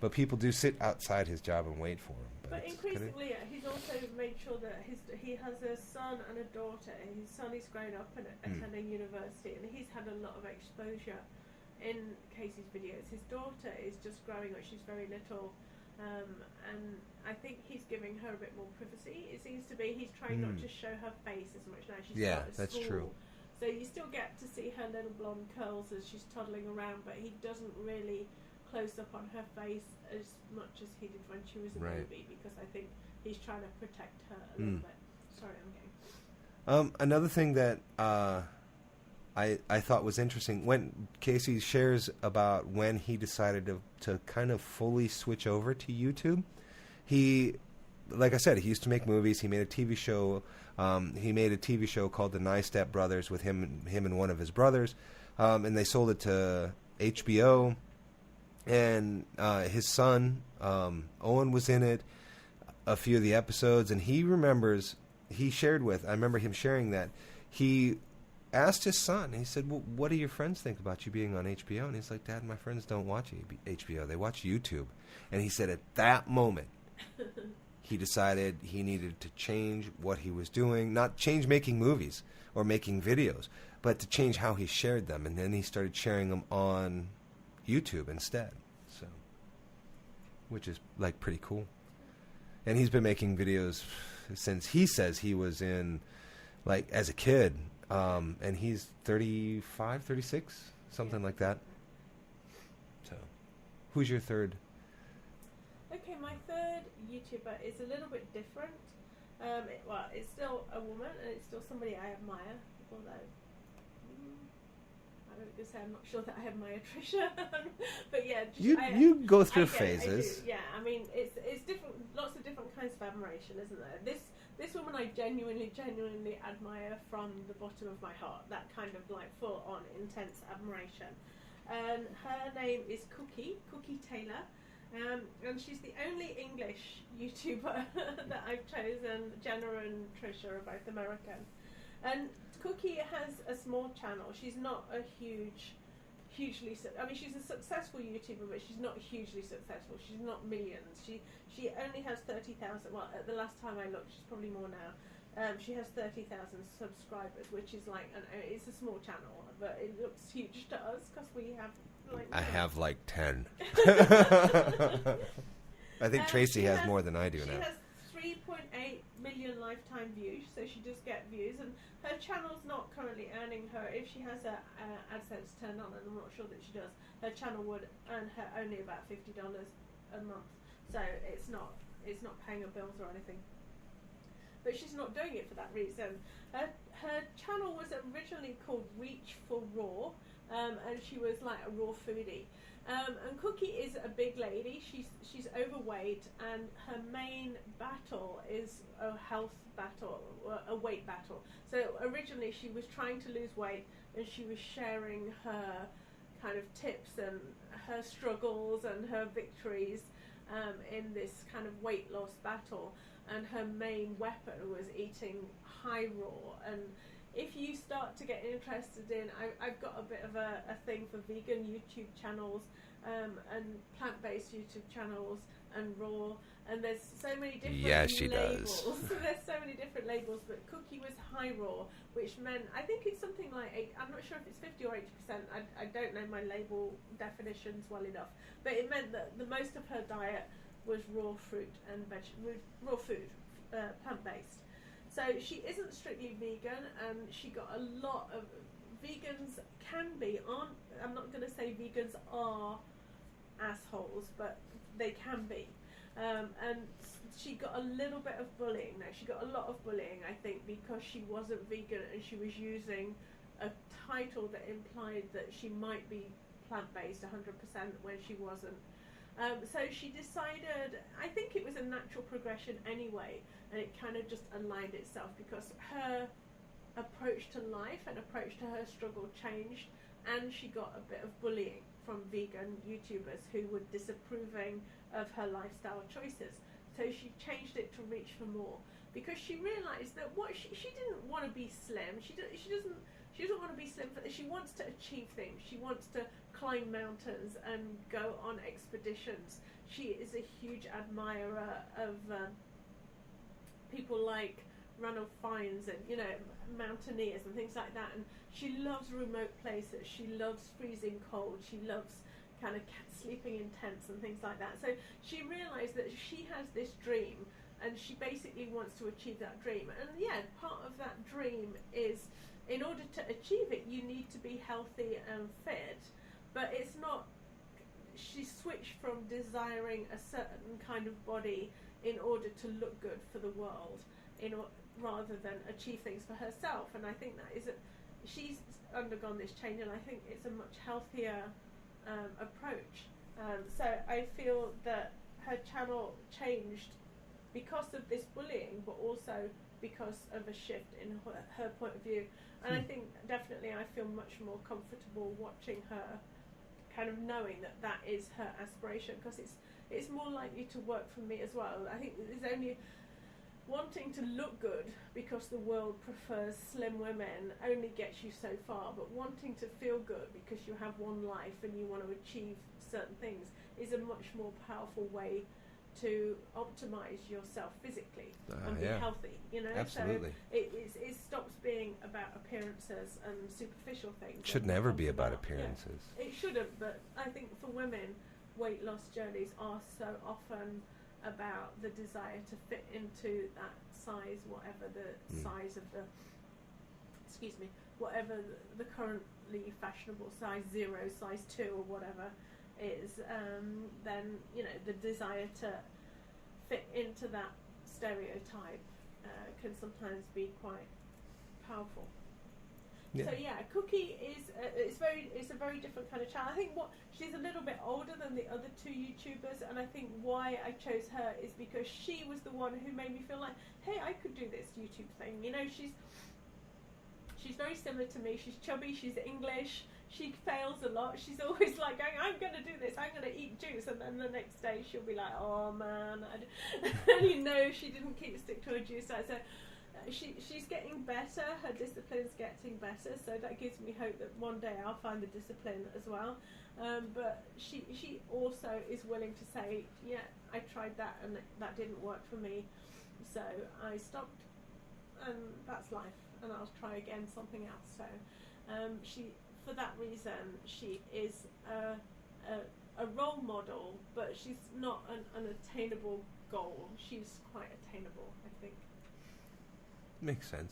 but people do sit outside his job and wait for him. But increasingly, he's also made sure that he has a son and a daughter. His son is grown up and attending university, and he's had a lot of exposure in Casey's videos. His daughter is just growing up; she's very little, and I think he's giving her a bit more privacy. It seems to be he's trying not to show her face as much now. She's out of that's school. true. So you still get to see her little blonde curls as she's toddling around, but he doesn't really close up on her face as much as he did when she was a baby, because I think he's trying to protect her a little bit. Sorry, I'm getting... Another thing that I thought was interesting, when Casey shares about when he decided to kind of fully switch over to YouTube, like I said, he used to make movies. He made a TV show. He made a TV show called The Nye Step Brothers with him and one of his brothers, and they sold it to HBO. And his son, Owen, was in it, a few of the episodes, and I remember him sharing that, he asked his son, he said, well, what do your friends think about you being on HBO? And he's like, Dad, my friends don't watch HBO, they watch YouTube. And he said at that moment, he decided he needed to change what he was doing, not change making movies or making videos, but to change how he shared them. And then he started sharing them on YouTube instead, so, which is like pretty cool. And he's been making videos since he says he was in, like, as a kid, and he's 35, 36, something like that. Who's your third? Okay, my third YouTuber is a little bit different. It's still a woman, and it's still somebody I admire, although I don't gonna say I'm not sure that I admire Trisha. But yeah, you go through phases. Yeah, I mean, it's different, lots of different kinds of admiration, isn't there? This woman I genuinely admire from the bottom of my heart. That kind of like full on intense admiration. And her name is Cookie Taylor. And she's the only English YouTuber that I've chosen. Jenna and Trisha are both American. And Cookie has a small channel. She's not a hugely... I mean, she's a successful YouTuber, but she's not hugely successful. She's not millions. She only has 30,000... Well, at the last time I looked, she's probably more now. She has 30,000 subscribers, which is like... it's a small channel, but it looks huge to us because we have... I have like 10. I think Tracy has more than I do now. She has 3.8 million lifetime views, so she does get views, and her channel's not currently earning her. If she has her AdSense turned on, and I'm not sure that she does, her channel would earn her only about $50 a month. So it's not paying her bills or anything. But she's not doing it for that reason. Her channel was originally called Reach for Raw. And she was like a raw foodie. And Cookie is a big lady. She's overweight, and her main battle is a health battle, a weight battle. So originally she was trying to lose weight, and she was sharing her kind of tips and her struggles and her victories in this kind of weight loss battle. And her main weapon was eating high raw. And if you start to get interested in, I've got a bit of a thing for vegan YouTube channels and plant-based YouTube channels and raw, and there's so many different labels. There's so many different labels, but Cookie was high raw, which meant, I think it's something like I'm not sure if it's 50 or 80%, I don't know my label definitions well enough, but it meant that the most of her diet was raw fruit and raw food, plant-based. So she isn't strictly vegan, and she got a lot of... Vegans aren't... I'm not going to say vegans are assholes, but they can be. And she got a little bit of bullying. No, she got a lot of bullying, I think, because she wasn't vegan and she was using a title that implied that she might be plant-based 100% when she wasn't. So she decided, I think it was a natural progression anyway, and it kind of just aligned itself because her approach to life and approach to her struggle changed, and she got a bit of bullying from vegan YouTubers who were disapproving of her lifestyle choices. So she changed it to Reach for More because she realized that she didn't want to be slim. She doesn't want to be slim. She wants to achieve things. She wants to climb mountains and go on expeditions. She is a huge admirer of people like Ranulph Fiennes and mountaineers and things like that. And she loves remote places. She loves freezing cold. She loves kind of sleeping in tents and things like that. So she realised that she has this dream, and she basically wants to achieve that dream. And yeah, part of that dream is, in order to achieve it, you need to be healthy and fit. But it's not... She switched from desiring a certain kind of body in order to look good for the world, rather than achieve things for herself. And I think that is she's undergone this change, and I think it's a much healthier approach. So I feel that her channel changed because of this bullying, but also because of a shift in her point of view. And I think definitely I feel much more comfortable watching her, kind of knowing that that is her aspiration, because it's more likely to work for me as well. I think there's only... Wanting to look good because the world prefers slim women only gets you so far, but wanting to feel good because you have one life and you want to achieve certain things is a much more powerful way to optimize yourself physically and be healthy, Absolutely. So it stops being about appearances and superficial things. It should never be about appearances. It shouldn't, but I think for women, weight loss journeys are so often about the desire to fit into that size, whatever the size of whatever the currently fashionable size 0, size 2 or whatever is, then the desire to fit into that stereotype can sometimes be quite powerful. Yeah. So yeah, Cookie is it's a very different kind of child. I think she's a little bit older than the other two YouTubers, and I think why I chose her is because she was the one who made me feel like, hey, I could do this YouTube thing. She's very similar to me. She's chubby. She's English. She fails a lot. She's always like going, I'm going to do this. I'm going to eat juice, and then the next day she'll be like, oh man, she didn't stick to her juice diet. So. She's getting better, her discipline's getting better, so that gives me hope that one day I'll find the discipline as well. But she also is willing to say, yeah, I tried that and that didn't work for me, so I stopped, and that's life, and I'll try again something else. So for that reason, she is a role model, but she's not an attainable goal. She's quite attainable, I think. Makes sense.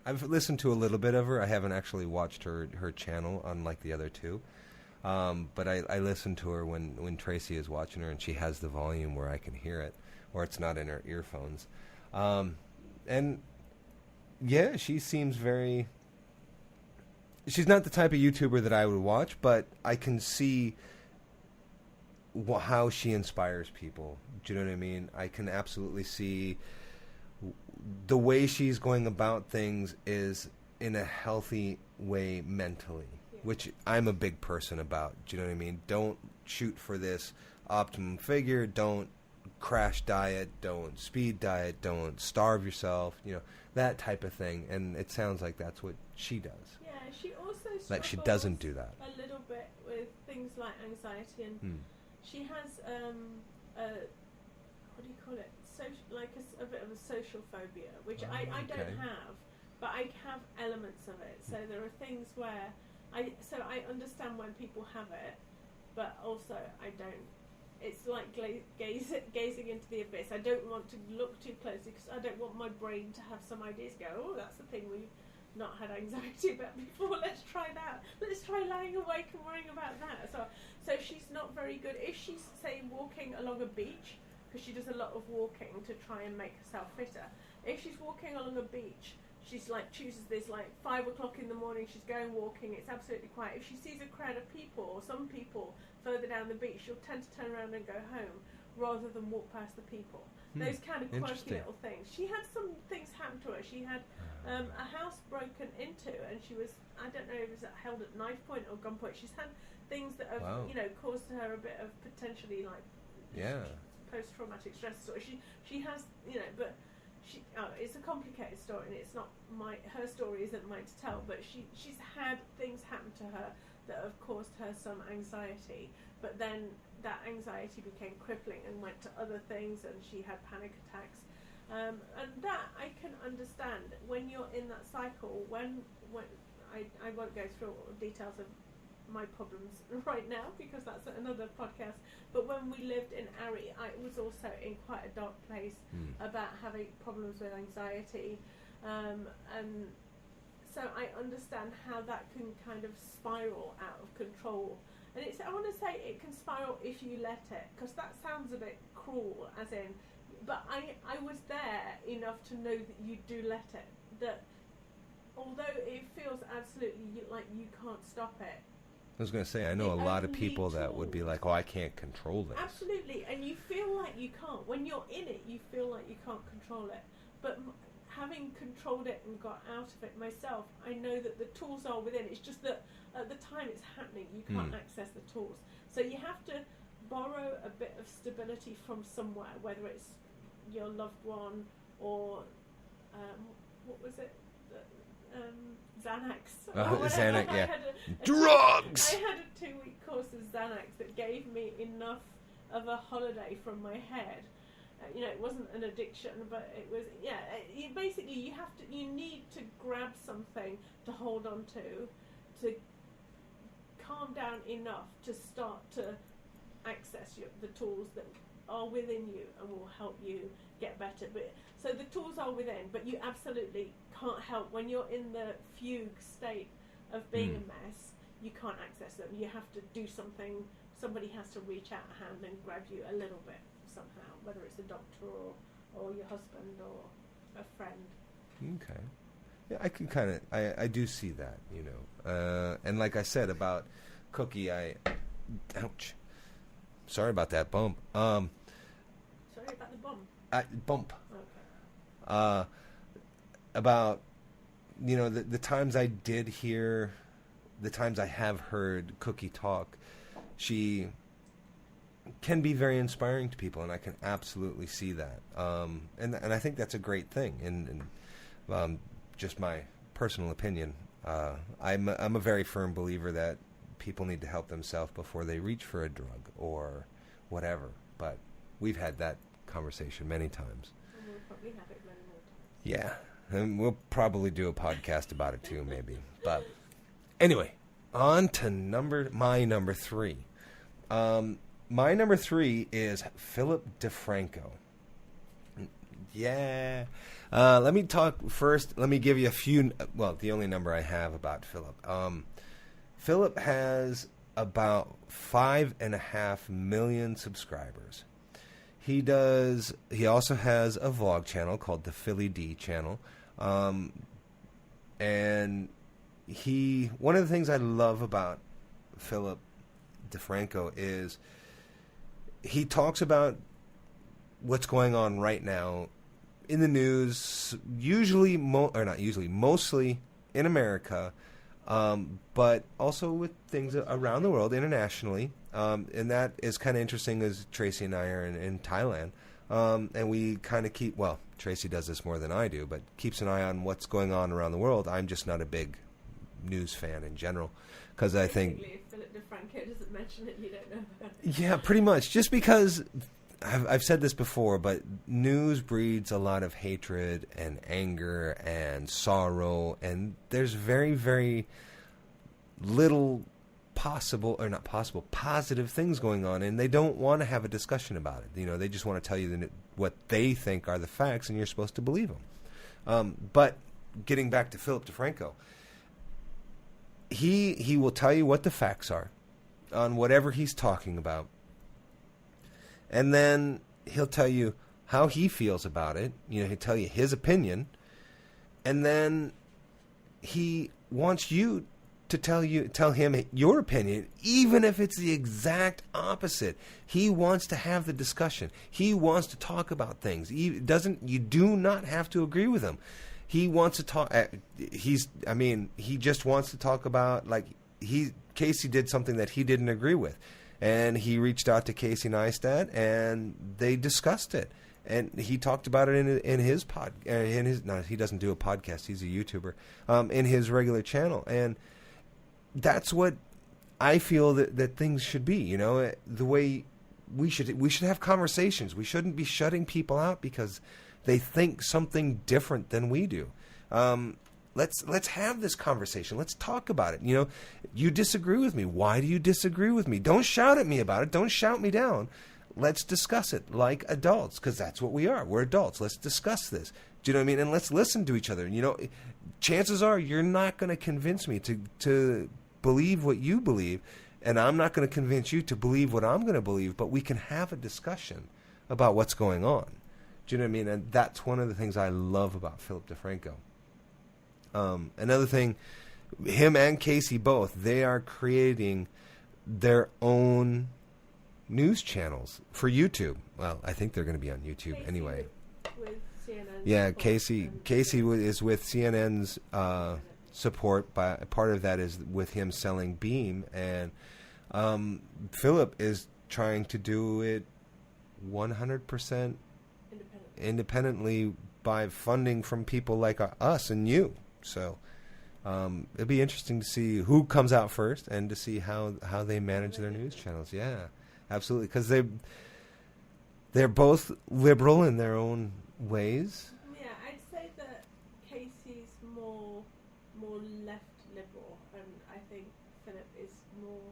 I've listened to a little bit of her. I haven't actually watched her channel, unlike the other two. But I listen to her when Tracy is watching her, and she has the volume where I can hear it, or it's not in her earphones. And yeah, she seems very... She's not the type of YouTuber that I would watch, but I can see how she inspires people. Do you know what I mean? I can absolutely see... the way she's going about things is in a healthy way mentally, which I'm a big person about. Do you know what I mean? Don't shoot for this optimum figure. Don't crash diet. Don't speed diet. Don't starve yourself. That type of thing. And it sounds like that's what she does. Yeah, she also like she doesn't do that. A little bit with things like anxiety, and she has what do you call it? Like a bit of a social phobia, which I don't have, but I have elements of it. So there are things where I understand when people have it, but also I don't. It's like gazing into the abyss. I don't want to look too closely because I don't want my brain to have some ideas go, oh, that's the thing we've not had anxiety about before. Let's try that. Let's try lying awake and worrying about that. So she's not very good. If she's, say, walking along a beach, because she does a lot of walking to try and make herself fitter. If she's walking along a beach, she's chooses this 5 o'clock in the morning, she's going walking, it's absolutely quiet. If she sees a crowd of people, or some people further down the beach, she'll tend to turn around and go home rather than walk past the people. Those kind of quirky little things. She had some things happen to her. She had a house broken into, and she was, I don't know if it was held at knife point or gunpoint. She's had things that have, caused her a bit of potentially post-traumatic stress disorder. She has, but it's a complicated story, and it's not her story isn't mine to tell, but she's had things happen to her that have caused her some anxiety, but then that anxiety became crippling and went to other things, and she had panic attacks, and that I can understand when you're in that cycle. When I won't go through all the details of my problems right now because that's another podcast, but when we lived in Ari, I was also in quite a dark place about having problems with anxiety, and so I understand how that can kind of spiral out of control. And I want to say it can spiral if you let it, because that sounds a bit cruel, as in, but I was there enough to know that you do let it, that although it feels absolutely like you can't stop it. I was going to say, I know a lot of people that would be like, oh, I can't control this. Absolutely, and you feel like you can't. When you're in it, you feel like you can't control it. But having controlled it and got out of it myself, I know that the tools are within. It's just that at the time it's happening, you can't access the tools. So you have to borrow a bit of stability from somewhere, whether it's your loved one or, what was it? Xanax. Xanax, yeah. Drugs! I had a 2-week course of Xanax that gave me enough of a holiday from my head. It wasn't an addiction, but it was, basically you need to grab something to hold on to calm down enough to start to access the tools that are within you and will help you get better. But so the tools are within, but you absolutely can't help when you're in the fugue state of being a mess. You can't access them. You have to do something somebody has to reach out a hand and grab you a little bit somehow, whether it's a doctor or your husband or a friend. Okay. Yeah, I can kind of, I do see that, you know. And like I said about Cookie, ouch. Sorry about that bump. Sorry about the bump. Bump. Okay. About, you know, the times I did hear, the times I have heard Cookie talk, she can be very inspiring to people, and I can absolutely see that. And I think that's a great thing. And just my personal opinion, I'm a very firm believer that people need to help themselves before they reach for a drug or whatever. But we've had that conversation many times. And we'll probably have it many more times. Yeah, and we'll probably do a podcast about it too, maybe. But anyway, on to my number 3. My number 3 is Philip DeFranco. Yeah. Let me talk first. Let me give you a few. Well, the only number I have about Philip. Philip has about 5.5 million subscribers. He also has a vlog channel called the Philly D channel. And one of the things I love about Philip DeFranco is he talks about what's going on right now in the news, mostly in America, but also with things around the world, internationally. And that is kind of interesting as Tracy and I are in Thailand. And we kind of Tracy does this more than I do, but keeps an eye on what's going on around the world. I'm just not a big news fan in general, because I think... If Philip DeFranco doesn't mention it, you don't know about it. Yeah, pretty much. Just because... I've said this before, but news breeds a lot of hatred and anger and sorrow, and there's very, very little positive things going on, and they don't want to have a discussion about it. You know, they just want to tell you what they think are the facts, and you're supposed to believe them. But getting back to Philip DeFranco, he will tell you what the facts are on whatever he's talking about. And then he'll tell you how he feels about it. You know, he'll tell you his opinion. And then he wants you to tell him your opinion, even if it's the exact opposite. He wants to have the discussion. He wants to talk about things. You do not have to agree with him. He wants to talk. He just wants to talk about, Casey did something that he didn't agree with. And he reached out to Casey Neistat, and they discussed it. And he talked about it in his he doesn't do a podcast. He's a YouTuber in his regular channel. And that's what I feel that things should be. You know, the way we should have conversations. We shouldn't be shutting people out because they think something different than we do. Let's have this conversation. Let's talk about it. You know, you disagree with me. Why do you disagree with me? Don't shout at me about it. Don't shout me down. Let's discuss it like adults, because that's what we are. We're adults. Let's discuss this. Do you know what I mean? And let's listen to each other. You know, chances are you're not going to convince me to believe what you believe, and I'm not going to convince you to believe what I'm going to believe, but we can have a discussion about what's going on. Do you know what I mean? And that's one of the things I love about Philip DeFranco. Another thing, him and Casey both, they are creating their own news channels for YouTube. Well, I think they're going to be on YouTube Casey anyway. With CNN. Yeah, Casey is with CNN's support. Part of that is with him selling Beam, and Philip is trying to do it 100% independently by funding from people like us and you. So it'll be interesting to see who comes out first and to see how they manage their news channels. Yeah, absolutely, because they're both liberal in their own ways. Yeah, I'd say that Casey's more left liberal, and I think Philip is more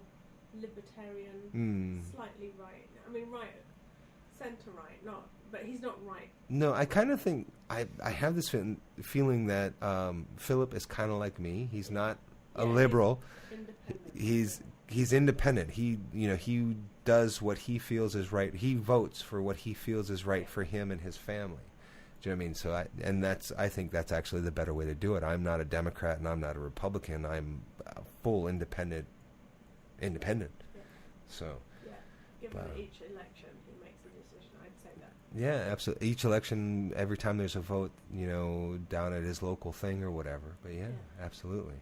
libertarian, slightly right. I mean, right, centre right, but he's not right. No, I kind of think I have this feeling that Philip is kind of like me. He's not a liberal. he's independent. He he does what he feels is right. He votes for what he feels is right for him and his family. Do you know what I mean? So I think that's actually the better way to do it. I'm not a Democrat and I'm not a Republican. I'm a full independent. Yeah. So. Yeah. Given each election, he makes a decision. I'd say that. Yeah, absolutely. Each election, every time there's a vote, down at his local thing or whatever. But yeah. Absolutely.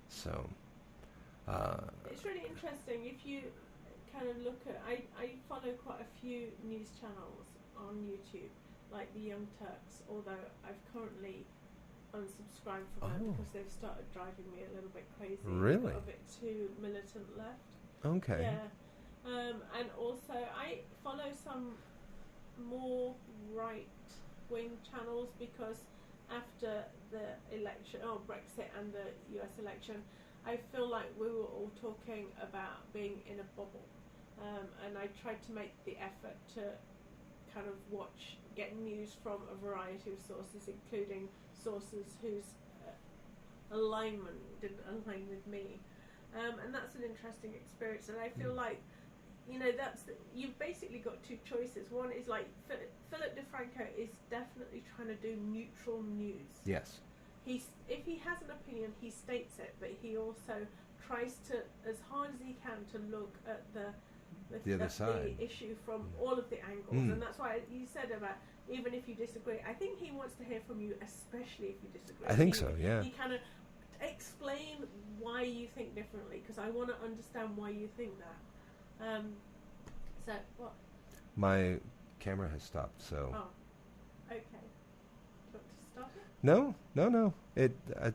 So. It's really interesting if you kind of look at. I follow quite a few news channels on YouTube, like the Young Turks. Although I've currently unsubscribed from them because they've started driving me a little bit crazy. Really? A bit too militant left. Okay. Yeah. And also I follow some more right-wing channels because after the election, Brexit and the US election, I feel like we were all talking about being in a bubble. And I tried to make the effort to kind of get news from a variety of sources, including sources whose alignment didn't align with me. And that's an interesting experience. And I feel like, you've basically got two choices. One is like, Philip DeFranco is definitely trying to do neutral news. Yes. If he has an opinion, he states it, but he also tries to, as hard as he can, to look at the other side, the issue from all of the angles. And that's why you said about even if you disagree, I think he wants to hear from you, especially if you disagree. I think so, yeah. He kind of explain why you think differently, because I want to understand why you think that. So what? My camera has stopped, so. Oh, okay. Do you want to stop it? No.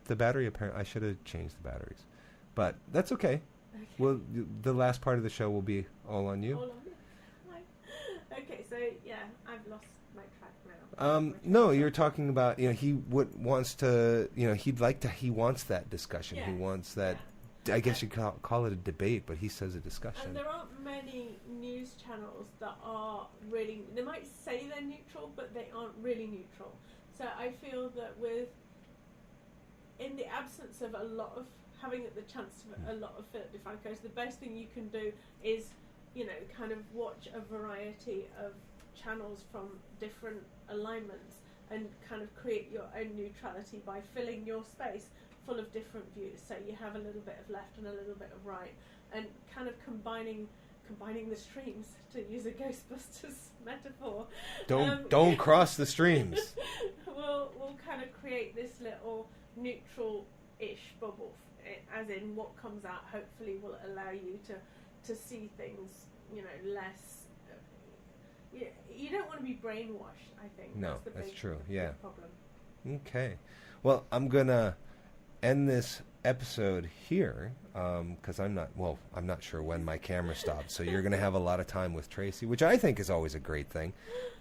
The battery, apparently, I should have changed the batteries, but that's okay. Well, the last part of the show will be all on you. All on me. Okay, so yeah, I've lost my track now. No, you're talking about he wants to he wants that discussion. He wants that. I guess you call it a debate, but he says a discussion. And there aren't many news channels that are really. They might say they're neutral, but they aren't really neutral. So I feel that in the absence of having the chance of a lot of Philip DeFranco's, the best thing you can do is, kind of watch a variety of channels from different alignments and kind of create your own neutrality by filling your space full of different views. So you have a little bit of left and a little bit of right, and kind of combining the streams, to use a Ghostbusters metaphor. Don't cross the streams. We'll kind of create this little neutral-ish bubble. As in, what comes out hopefully will allow you to see things, less. You don't want to be brainwashed, I think. No, that's true. Yeah. Problem. Okay. Well, I'm gonna end this episode here because I'm not sure when my camera stops. So you're gonna have a lot of time with Tracy, which I think is always a great thing.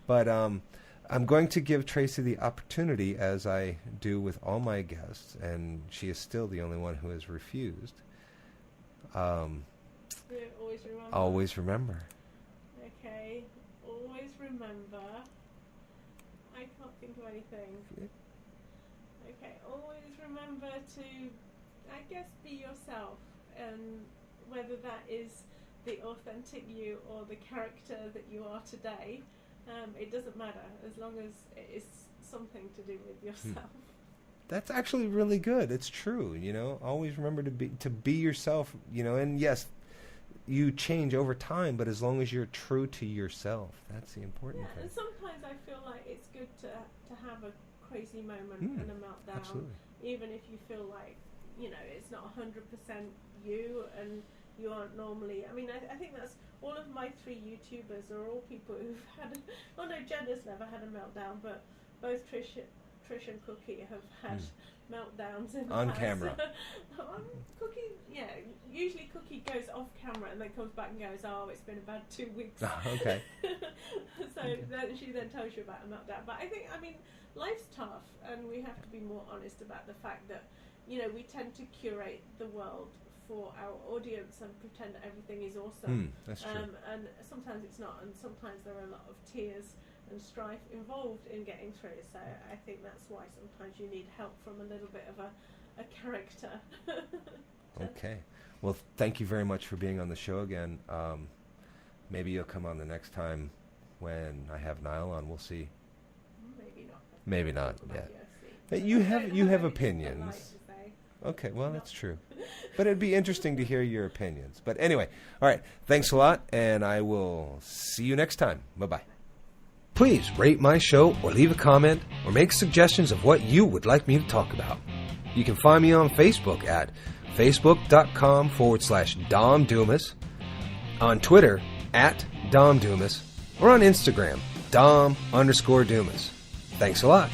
But I'm going to give Tracy the opportunity, as I do with all my guests, and she is still the only one who has refused. Always remember. Okay, always remember. I can't think of anything. Okay, always remember to, I guess, be yourself, and whether that is the authentic you or the character that you are today. It doesn't matter as long as it is something to do with yourself. That's actually really good. It's true. Always remember to be yourself. And yes, you change over time, but as long as you're true to yourself, that's the important thing. And sometimes I feel like it's good to have a crazy moment and a meltdown, absolutely. Even if you feel like it's not 100% you and you aren't normally. I mean, I think that's all of my 3 YouTubers are all people who've had. Jenna's never had a meltdown, but both Trish and Cookie have had meltdowns on camera. Cookie, usually Cookie goes off camera and then comes back and goes, "Oh, it's been about 2 weeks." Okay. So she tells you about a meltdown. But I think, life's tough, and we have to be more honest about the fact that we tend to curate the world for our audience and pretend that everything is awesome. That's true. And sometimes it's not, and sometimes there are a lot of tears and strife involved in getting through. So I think that's why sometimes you need help from a little bit of a character. Okay. Well, thank you very much for being on the show again. Maybe you'll come on the next time when I have Niall on. We'll see. Maybe not. Maybe not. Yeah. Yeah. You have opinions. Okay, well, that's true. But it'd be interesting to hear your opinions. But anyway, all right. Thanks a lot, and I will see you next time. Bye-bye. Please rate my show or leave a comment or make suggestions of what you would like me to talk about. You can find me on Facebook at facebook.com/Dom Dumais, on Twitter at Dom Dumais, or on Instagram, Dom_Dumais. Thanks a lot.